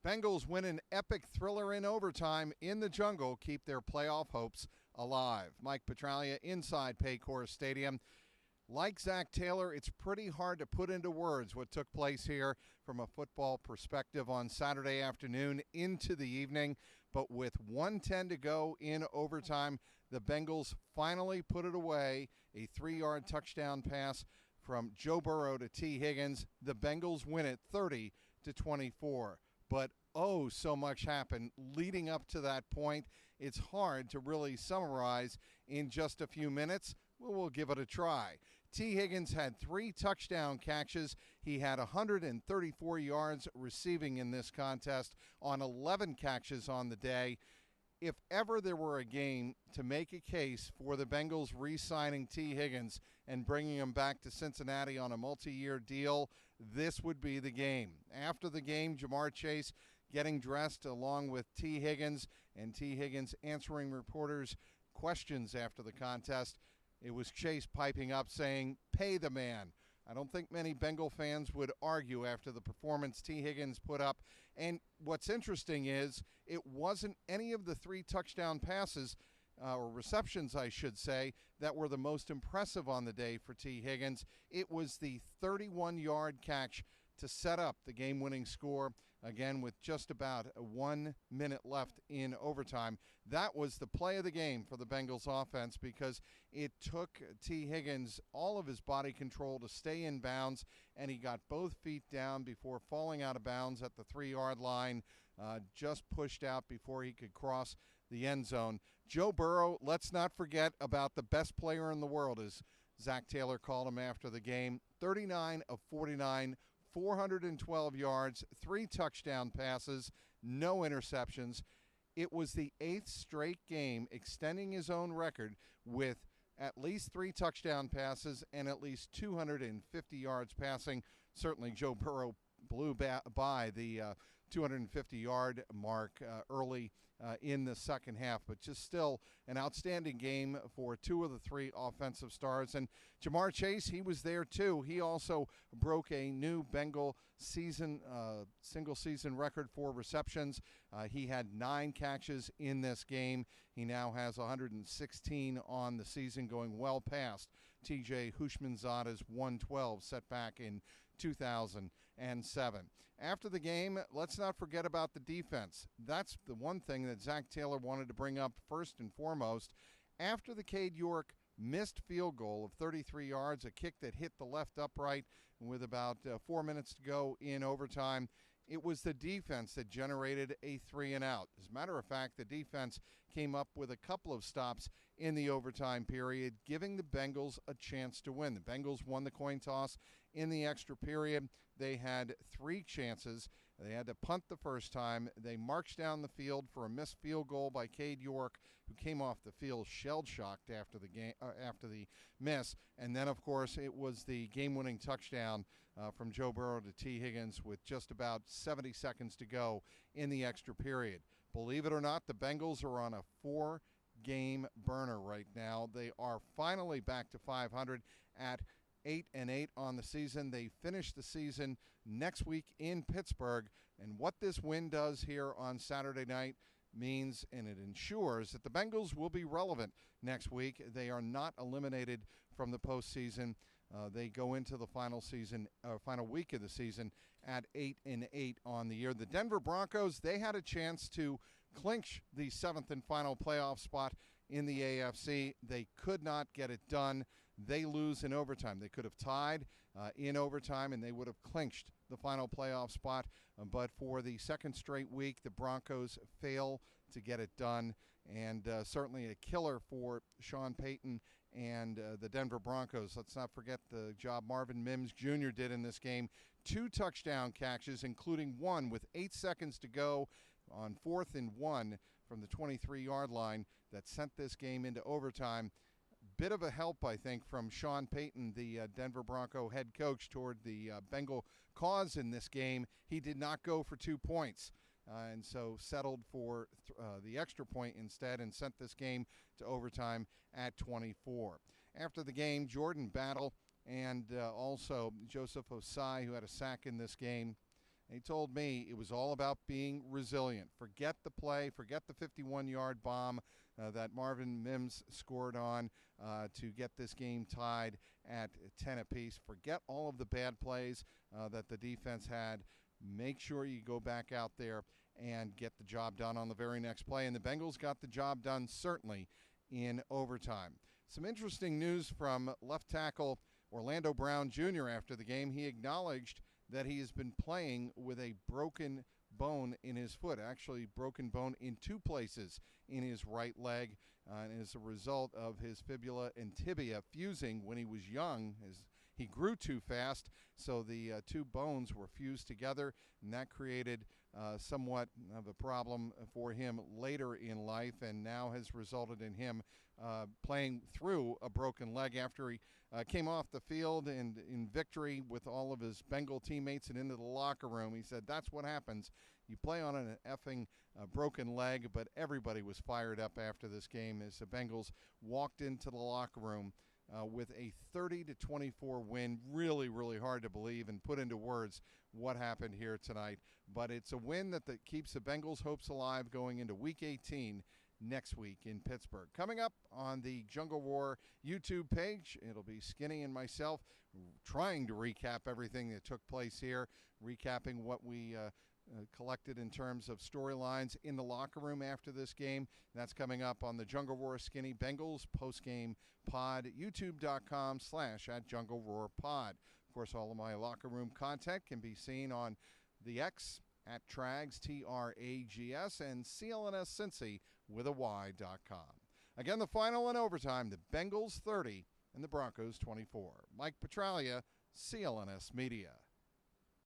Bengals win an epic thriller in overtime in the jungle, keep their playoff hopes alive. Mike Petraglia inside Paycor Stadium. Like Zach Taylor, it's pretty hard to put into words what took place here from a football perspective on Saturday afternoon into the evening. But with 1:10 to go in overtime, the Bengals finally put it away. A 3-yard touchdown pass from Joe Burrow to T. Higgins. The Bengals win it 30-24. But oh, so much happened leading up to that point. It's hard to really summarize in just a few minutes. Well, we'll give it a try. T. Higgins had 3 touchdown catches. He had 134 yards receiving in this contest on 11 catches on the day. If ever there were a game to make a case for the Bengals re-signing T. Higgins and bringing him back to Cincinnati on a multi-year deal, this would be the game. After the game, Jamar Chase getting dressed along with T. Higgins, and T. Higgins answering reporters' questions after the contest. It was Chase piping up saying, "Pay the man." I don't think many Bengal fans would argue after the performance T. Higgins put up. And what's interesting is it wasn't any of the 3 touchdown passes, or receptions, I should say, that were the most impressive on the day for T. Higgins. It was the 31-yard catch to set up the game-winning score, again, with just about 1 minute left in overtime. That was the play of the game for the Bengals offense because it took T. Higgins all of his body control to stay in bounds, and he got both feet down before falling out of bounds at the 3-yard line, just pushed out before he could cross the end zone. Joe Burrow, let's not forget about the best player in the world, as Zach Taylor called him after the game. 39 of 49, 412 yards, 3 touchdown passes, no interceptions. It was the 8th straight game extending his own record with at least 3 touchdown passes and at least 250 yards passing. Certainly Joe Burrow blew by the 250-yard mark early in the second half, but just still an outstanding game for 2 of the 3 offensive stars. And Jamar Chase, he was there too. He also broke a new Bengal season single-season record for receptions. He had 9 catches in this game. He now has 116 on the season, going well past T.J. Hushmanzada's 112 set back in 2007. After the game, let's not forget about the defense. That's the one thing that Zach Taylor wanted to bring up first and foremost. After the Cade York missed field goal of 33 yards, a kick that hit the left upright with about 4 minutes to go in overtime, it was the defense that generated a 3-and-out. As a matter of fact, the defense came up with a couple of stops in the overtime period, giving the Bengals a chance to win. The Bengals won the coin toss in the extra period. They had 3 chances. They had to punt the first time. They marched down the field for a missed field goal by Cade York, who came off the field shell-shocked after the game, after the miss. And then, of course, it was the game-winning touchdown from Joe Burrow to T. Higgins with just about 70 seconds to go in the extra period. Believe it or not, the Bengals are on a 4-game burner right now. They are finally back to 500 at 8-8 on the season. They finish the season next week in Pittsburgh. And what this win does here on Saturday night means, and it ensures, that the Bengals will be relevant next week. They are not eliminated from the postseason. They go into the final week of the season at 8-8 on the year. The Denver Broncos, they had a chance to clinch the 7th and final playoff spot in the AFC. They could not get it done. They lose in overtime. They could have tied in overtime, and they would have clinched the final playoff spot. But for the second straight week, the Broncos fail to get it done. And certainly a killer for Sean Payton and the Denver Broncos. Let's not forget the job Marvin Mims Jr. did in this game. 2 touchdown catches, including one with 8 seconds to go on 4th and 1 from the 23-yard line that sent this game into overtime. Bit of a help, I think, from Sean Payton, the Denver Bronco head coach, toward the Bengal cause in this game. He did not go for 2 points. And so settled for the extra point instead and sent this game to overtime at 24. After the game, Jordan Battle and also Joseph Osai, who had a sack in this game, He told me it was all about being resilient. Forget the play, forget the 51-yard bomb that Marvin Mims scored on to get this game tied at 10 apiece. Forget all of the bad plays that the defense had. Make sure you go back out there and get the job done on the very next play. And the Bengals got the job done, certainly, in overtime. Some interesting news from left tackle Orlando Brown Jr. after the game. He acknowledged that he has been playing with a broken bone in his foot, actually broken bone in two places in his right leg, and as a result of his fibula and tibia fusing when he was young. As he grew too fast, so the two bones were fused together, and that created somewhat of a problem for him later in life, and now has resulted in him playing through a broken leg after he came off the field and in victory with all of his Bengal teammates and into the locker room. He said, that's what happens. You play on an effing broken leg, but everybody was fired up after this game as the Bengals walked into the locker room with a 30-24 win. Really, really hard to believe and put into words what happened here tonight. But it's a win that keeps the Bengals' hopes alive going into Week 18 next week in Pittsburgh. Coming up on the Jungle War YouTube page, it'll be Skinny and myself trying to recap everything that took place here, recapping what we collected in terms of storylines in the locker room after this game. That's coming up on the Jungle Roar Skinny Bengals postgame pod, youtube.com/@JungleRoarPod. Of course, all of my locker room content can be seen on the X at Trags, Trags, and CLNS Cincy with a Y.com. Again, the final in overtime, the Bengals 30 and the Broncos 24. Mike Petraglia, CLNS Media.